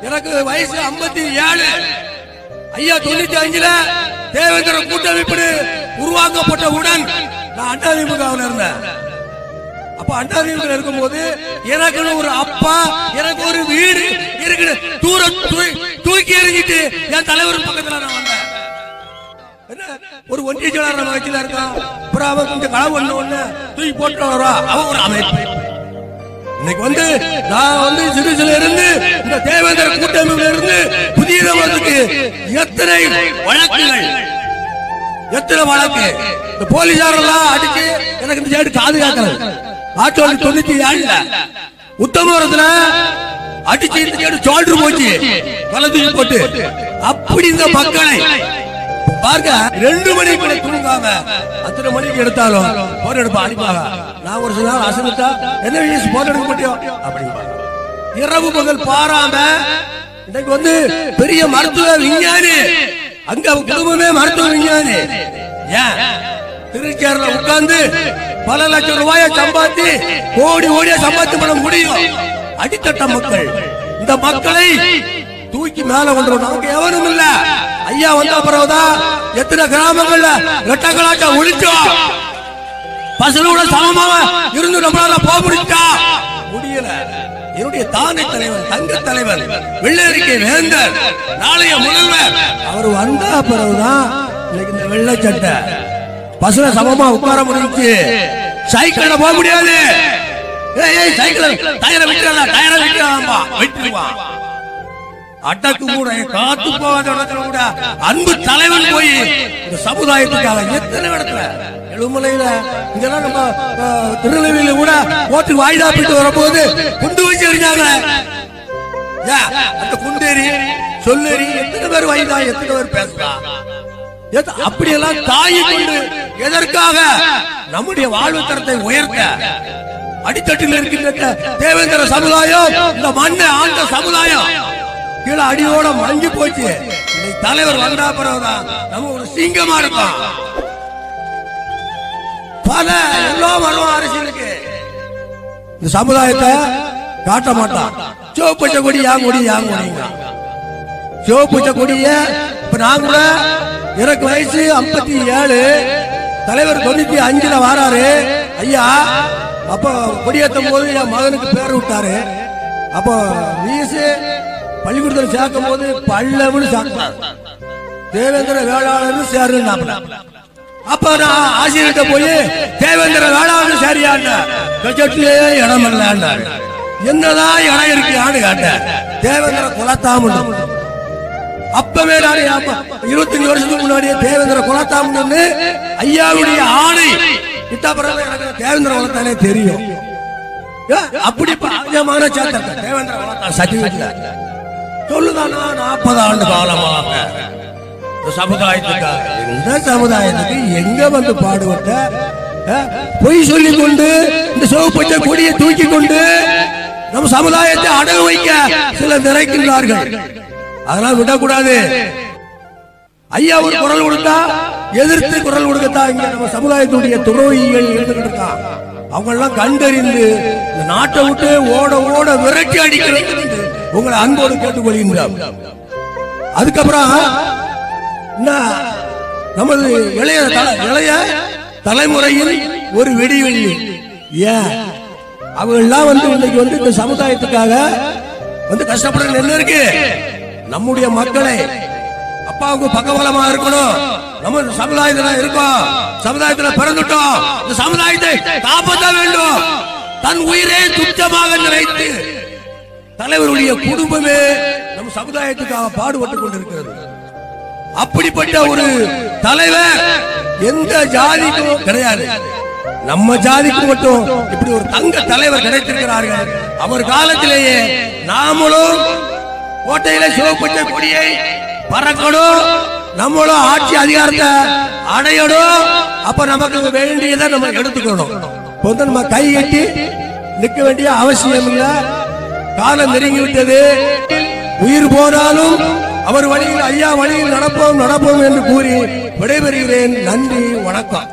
எனக்கு வயசு 57. ஐயா 95ல தேவேந்திர கூட்டமைப்பு உருவாக்கப்பட்டவுடன் நான் அண்ணாதிமுகவில் இருந்தேன். அப்ப அண்ணாதிமுக இருக்கும்போது எனக்கு ஒரு அப்பா, எனக்கு ஒரு வீடு இருக்கு. தூக்கி எறிஞ்சிட்டு என் தலைவர் பக்கத்துல நான் வந்தேன். ஒரு ஒன்றிய செயலாளர் நம்ம கட்சியில இருக்கான். அப்புறம் அவன் கொஞ்சம் களவு ஒண்ணு தூக்கி போட்டு வரா. அவன் ஒரு அமைப்பு. இன்னைக்கு நான் சிறுசில இருந்து இந்த தேவேந்திர கூட்டமைப்புல இருந்து புதிய எத்தனை வழக்குகள், எத்தனை வழக்கு இந்த போலீசாரெல்லாம் அடிச்சு எனக்கு இந்த சைடு காது காக்கிறது. 1997ல உத்தமபுரத்துல அடிச்சு இந்த சைடு சோல்டர் போச்சு, வலது போட்டு. அப்படி இந்த மக்களை பாருங்க 2 மணிக்குள்ள தூங்காம அத்தனை மணிக்கு எடுத்தாலும் போன் எடுப்பா அடிப்பாங்க. நான் ஒரு சில நாள் அசந்துட்டா என்ன விஷயம் போன் எடுக்க மாட்டோம் அப்படிங்க. இரவு பகல் பாராம இன்னைக்கு பெரிய மருத்துவ விஞ்ஞானி, அங்க குடும்பமே மருத்துவ விஞ்ஞானி. ஏன் திருச்சேரில உட்கார்ந்து பல லட்சம் ரூபாயை சம்பாத்தி கோடியா சம்பாத்தி பண்ண முடியும்? அடித்தட்ட மக்கள், இந்த மக்களை தூக்கி மேல கொண்டு நமக்கு எவனும் இல்ல. ஐயா வந்த பிறகுதான் எத்தனை கிராமங்கள்ல ரெட்டங்களாச்சா ஒழிச்சோம். பசங்களோட சமமாக இருந்து நம்மளால போக முடியல. என்னுடைய தானை தலைவர், தங்க தலைவர், வெள்ளரிக்கை வேந்தர், நாளைய முதல்வர் அவர் வந்த பிறகுதான் இன்னைக்கு இந்த வெள்ளை சட்டை பஸ்ல சமமா உட்கார முடிஞ்சு. சைக்கிள்ல போக முடியாது. சைக்கிள் டயரை விட்டுருவான். அடக்கு கூட காத்து போகாத இடத்துல கூட அன்பு தலைவன் போய் இந்த சமுதாயத்துக்காக எத்தனை இடத்துல எழுமலையில இதெல்லாம் நம்ம திருநெல்வேலியில கூட ஓட்டுக்கு வாய்தா போயிட்டு வரும்போது குண்டு வச்சு எறிஞ்சாங்க. அந்த குண்டேறி சொல்லேறி எத்தனை பேர் வாய்தா, எத்தனை பேர் பேசலாம். அப்படியெல்லாம் தாயை கொண்டு எதற்காக நம்முடைய வாழ்வு தரத்தை உயர்த்த அடித்தட்டில் இருக்கின்ற தேவேந்திர சமுதாயம், இந்த மண்ணை ஆண்ட சமுதாயம் கீழே அடியோட மறைஞ்சு போச்சு. தலைவர் வந்தா பிறகுதான் நம்ம ஒரு சிங்கமா இருக்கோம். பல எல்லாம் வரும் அரசியலுக்கு இந்த சமுதாயத்தை காட்ட மாட்டான். சிவப்பச்ச கொடி யாங்கொடி யாங்கொடிங்க. சிவப்பச்ச கொடிய இப்ப நான் கூட எனக்கு வயசு 57, தலைவர் 95ல வாராரு ஐயா. அப்ப கொடியேற்றும் போது என் மகனுக்கு பேர் விட்டாரு. அப்போ வீசு பள்ளிக்கூடத்தில் சேர்க்கும் போது பல்லவன்னு சேர்த்தார். தேவேந்திர வேளாளர் சேருன்னா அப்ப நான் ஆசிரியர்கிட்ட போய் தேவேந்திர வேளாளர் சரியான்னு பட்ஜெட்லயே இடம் இல்ல. என்னதான் இடம் இருக்கியான்னு கேட்டேன். தேவேந்திர குலத்தாமன். அப்பவே நான் 25 வருஷத்துக்கு முன்னாடியே தேவேந்திர குலத்தாமன் ஐயாவுடைய ஆணை விட்ட பிறகு எனக்கு தேவேந்திர குலத்தானே தெரியும். அப்படி பாஜமான சேர்த்த தேவேந்திர குலத்தான் சர்டிபிகேட்ல சொல்லுதானா 40 ஆண்டு காலமாக சமுதாயத்துக்காக. இந்த சமுதாயத்துக்கு எங்க பாடுபட்ட பொய் சொல்லிக் கொண்டு இந்த சிவப்பச்ச கொடியை தூக்கி கொண்டு நம்ம சமுதாயத்தை அடகு வைக்க சிலர் நிறைக்கின்றார்கள். அதெல்லாம் விடக்கூடாது. ஐயா ஒரு குரல் கொடுத்தா எதிர்த்து குரல் கொடுக்கத்தான் இங்க நம்ம சமுதாயத்துடைய துரோகிகள் இருந்துகிட்டு இருக்கான். அவங்க எல்லாம் கண்டறிந்து இந்த நாட்டை விட்டு ஓட ஓட விரட்டி அடிக்கிறது உங்களை அன்போடு கேட்டுக்கொள்கின்றார். அதுக்கப்புறம் நமது இளைய தலைமுறையில் ஒரு வெடிவெள்ளி. ஏன் அவங்க எல்லாம் இன்னைக்கு இந்த சமுதாயத்துக்காக கஷ்டப்படுறது என்ன இருக்கு? நம்முடைய மக்களை அப்பாவுக்கு பக்கபலமா இருக்கணும். நம்ம சமுதாயத்துல இருக்கோம், சமுதாயத்துல பிறந்துட்டோம், இந்த சமுதாயத்தை காப்பாற்ற வேண்டும். தன் உயிரை துச்சமாக நினைத்து தலைவருடைய குடும்பமே நம்ம சமுதாயத்துக்காக பாடுபட்டுக் கொண்டிருக்கிறது. அப்படிப்பட்ட ஒரு தலைவர் எந்த ஜாதிக்கும் கிடையாது. நம்ம ஜாதிக்கு மட்டும் இப்படி ஒரு தங்க தலைவர் கிடைத்திருக்கிறார்கள். அவர் காலத்திலேயே நாமளும் கோட்டையில சிவப்பச்ச கொடியை பறக்கணும், நம்மளும் ஆட்சி அதிகாரத்தை அடையணும். அப்ப நமக்கு வேண்டியதை நம்ம எடுத்துக்கணும். நம்ம கை கட்டி நிற்க வேண்டிய அவசியம் இல்லை. காலம் நெருங்கி விட்டது. உயிர் போனாலும் அவர் வழியில் ஐயா வழியில் நடப்போம் என்று கூறி விடைபெறுகிறேன். நன்றி, வணக்கம்.